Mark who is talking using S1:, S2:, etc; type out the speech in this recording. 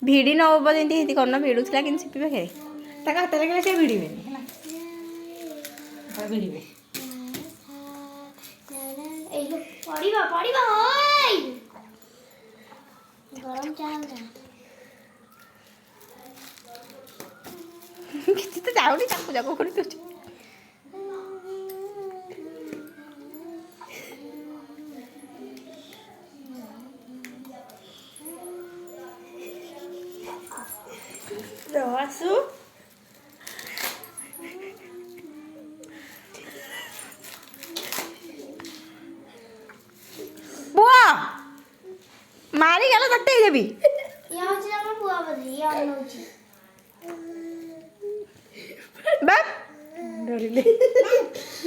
S1: ଭିଡ଼ି ନବ ଯେମିତି ହେତି କରନ ଭିଡ଼ୁଥିଲା କିନ୍ତୁ ସିପି ପାଖରେ
S2: ତାଙ୍କ ହାତ ଲାଗିଲେ ସେ ଭିଡ଼ିବେନି ହେଲା ଭିଡ଼ିବେ
S1: କିଛି ତ ଯାଉନି ତାକୁ ଯାକ କରିଦେଉଛି। ଆସୁ ପୁଅ ମାରିଗଲା ତତେ ଦେବି ବା
S2: ଡରିଲେ